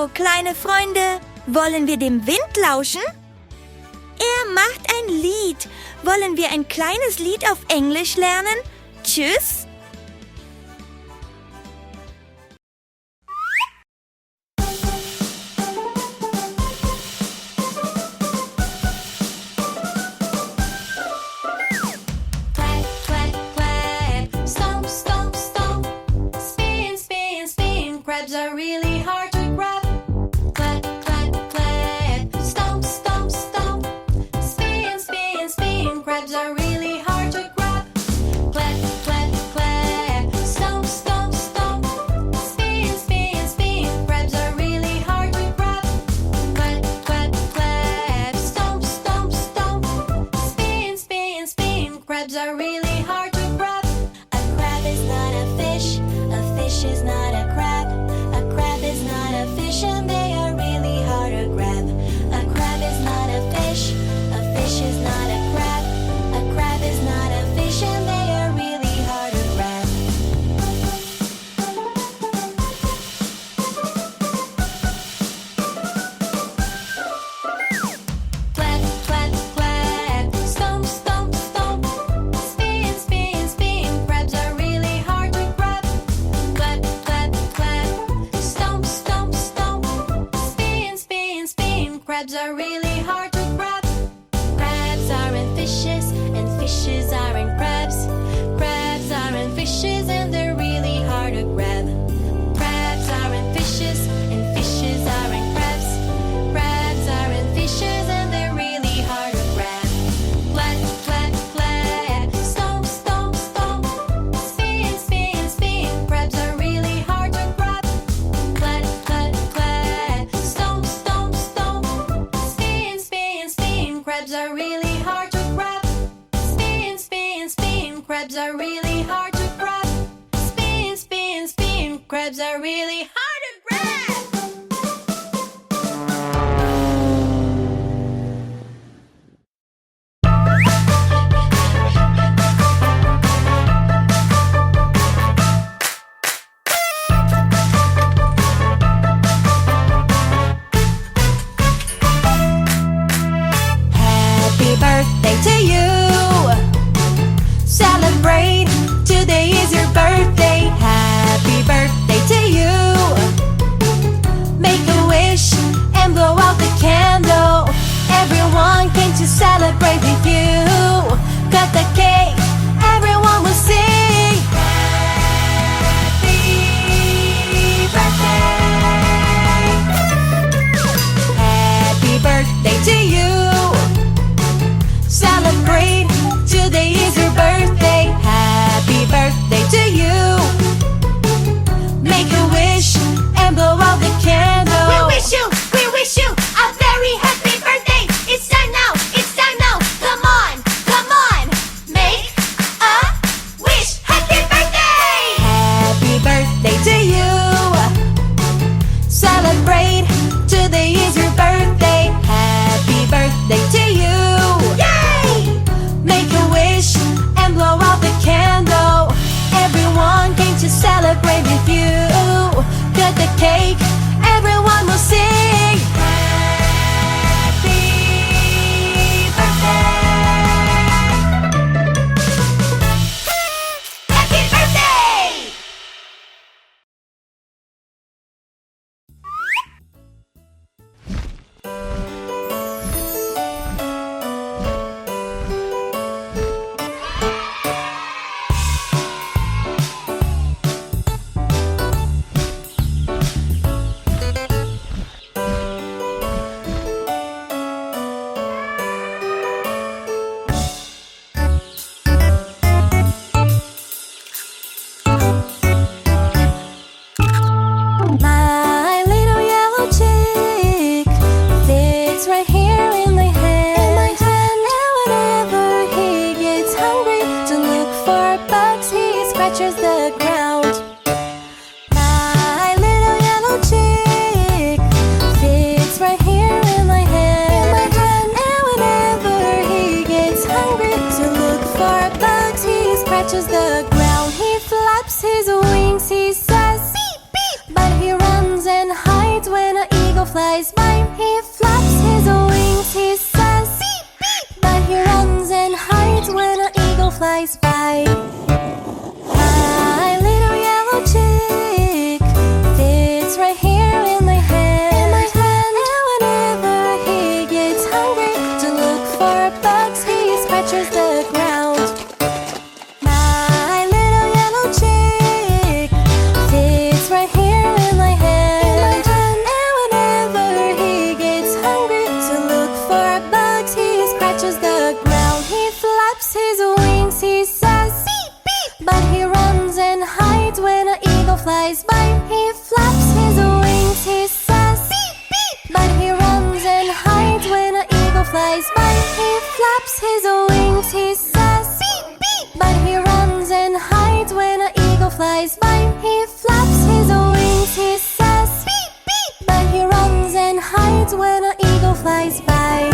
Hallo, kleine Freunde. Wollen wir dem Wind lauschen? Er macht ein Lied. Wollen wir ein kleines Lied auf Englisch lernen? Tschüss. Crabs are really hard to grab. Clap, clap, clap. Stomp, stomp, stomp. Spin, spin, spin. Crabs are really hard to grab. Clap, clap, clap. Stomp, stomp, stomp. Spin, spin, spin. Crabs are really hard to grab. Clap, clap, clap. Stomp, stomp, stomp. Spin, spin, spin. Crabs are really hard to grab. A crab is not a fish. A fish is not a crab. Is not a fish and they are really hard to grab. A crab is not a fish is not a crab. A crab is not a fish and they are really hard to grab. Clap, clap, clap. Stomp, stomp, stomp. Spin, spin, spin. Crabs are really hard to grab. Clap, clap, clap. Crabs are really hard to grab. Crabs aren't fishes, and fishes aren't crabs. Crabs aren't fishes, and they're really hard to grab. Crabs aren't fishes, and fishes aren't crabs. Crabs aren't fishes, and they're really hard to grab. Clap, clap, clap. Stomp, stomp, stomp. Spin, spin, spin. Crabs are really hard to grab. Clap, clap, clap. Stomp, stomp, stomp. Crabs are really hard to grab. Spin, spin, spin. Crabs are really hard to grab. Spin, spin, spin. Crabs are really hard to grab. Birthday to you. Celebrate, today is your birthday. Happy birthday to you. Make a wish and blow out the candle. Everyone came to celebrate with you. Cut the cake, everyone will sing. Happy birthday. Happy birthday to you. Celebrate, today is your birthday. Happy birthday to you. Make a wish and blow out the candle. We wish you a very happy birthday. It's time now, come on, come on. Make a wish, happy birthday. Happy birthday to you. Celebrate, today is your birthday. Happy birthday to you. Make a wish and blow out the candle. Everyone came to celebrate with you. Cut the cake, everyone will sing. Happy birthday. Happy birthday. He says beep beep, but he runs and hides when I eat. flies by, he flaps his wings, he says beep, beep. But he runs and hides when an eagle flies by. My little yellow chick fits right here in my hand. And whenever he gets hungry to look for bugs, he scratches the ground. My little yellow chick fits right here in my hand. And whenever he gets hungry to look for bugs, he scratches the ground. He flaps his wings, he says beep, beep. But he runs and hides when an eagle flies by. He flaps his wings, he says beep, beep. But he runs and hides when an eagle flies by. He flaps his wings, he says beep, beep. But he runs and hides when an eagle flies by. He flaps his wings, he says beep, beep. But he runs and hides when an eagle flies by.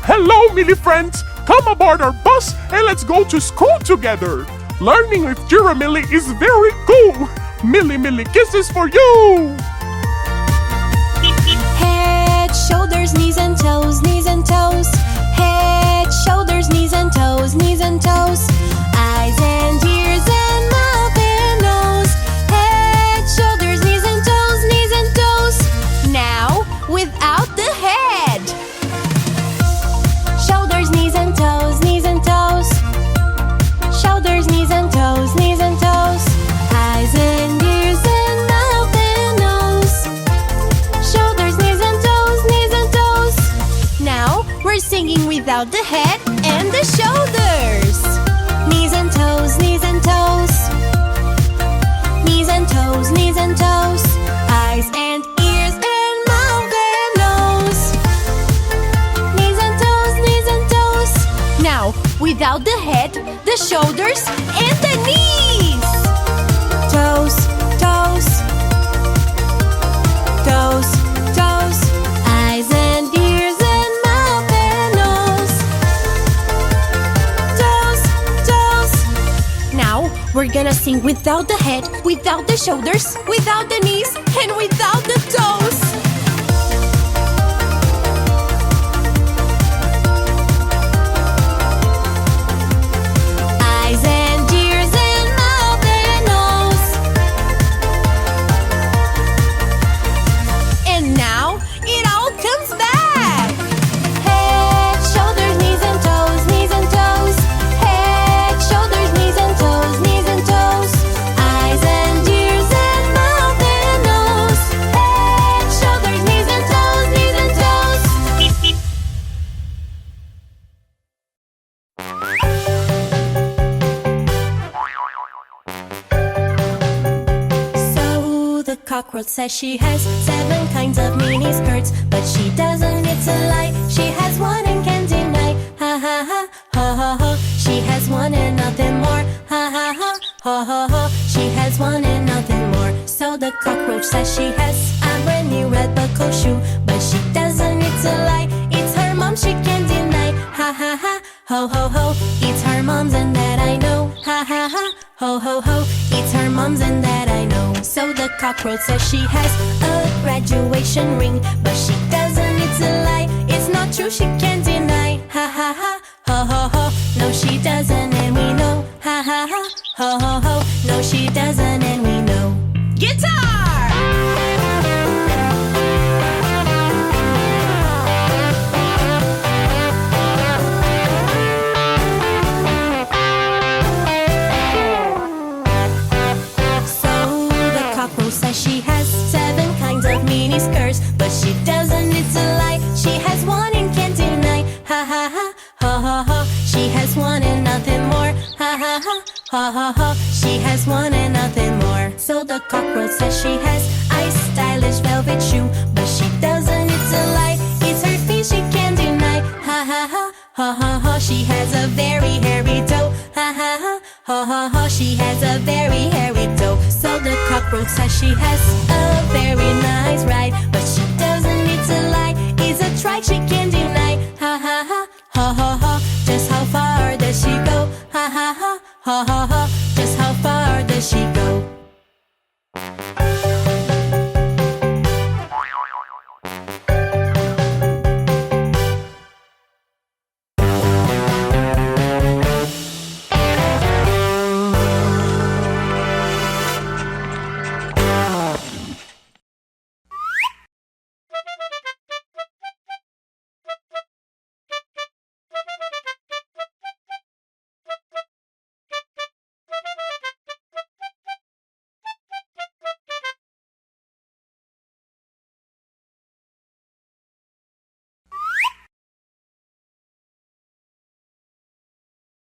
Hello, mini friends! Come aboard our bus and let's go to school together! Learning with Giramille is very cool! Millie Millie kisses for you! Head, shoulders, knees and toes, knees and toes. Head, shoulders, knees and toes, knees and toes. Eyes and ears and mouth and nose. Head, shoulders, knees and toes, knees and toes. Now, without the head. Shoulders, knees and toes, knees and toes. Shoulders, knees and toes, knees and toes. Eyes and ears and mouth and nose. Shoulders, knees and toes, knees and toes. Now we're singing without the head and the shoulders. Knees and toes, knees and toes. Knees and toes, knees and toes. Eyes and ears and mouth and nose. Knees and toes, knees and toes. Now without the head, the shoulders, and the knees. Toes, toes. Toes, toes. Eyes and ears and mouth and nose. Toes, toes. Now we're gonna sing without the head, without the shoulders, without the knees, and without the toes. Eyes and ears and mouth and nose. And now it all comes back. Head, shoulders, knees and toes, knees and toes. Head, shoulders, knees and toes, knees and toes. Eyes and ears and mouth and nose. Head, shoulders, knees and toes, knees and toes. So the cockroach says she has 7 kinds of mini skirts, but she doesn't, it's a lie. She has one and can't deny. Ha ha ha, ha ha ha. She has one and nothing more. Ha ha ha, ha ha ha. She has one and nothing more. So the cockroach says she has a brand new red buckle shoe, but she doesn't, it's a lie. It's her mom, she can't deny. Ha ha ha, ho ho ho. It's her mom's and that I know. Ha ha ha, ho ho ho. It's her mom's and that I know. So the cockroach says she has a graduation ring, but she doesn't, it's a lie. It's not true, she can't deny. Ha ha ha, ho ho ho. No, she doesn't and we know. Ha ha ha, ho ho ho. No, she doesn't and we know. Guitar! Says she has 7 kinds of mini skirts, but she doesn't, it's a lie. She has one and can't deny. Ha ha ha, ha ha ha. She has one and nothing more. Ha ha ha, ha ha ha. She has one and nothing more. So the cockroach says she has a stylish velvet shoe, but she doesn't, it's a lie. It's her feet, she can't deny. Ha ha ha, ha ha ha. She has a very hairy toe. Ha ha ha, ha ha ha. She has a very hairy toe. So the cockroach says she has a very nice ride, but she doesn't, it's a lie. It's a trike, she can't deny. Ha ha ha, ha ha ha. Just how far does she go? Ha ha ha, Ha ha ha, just how far does she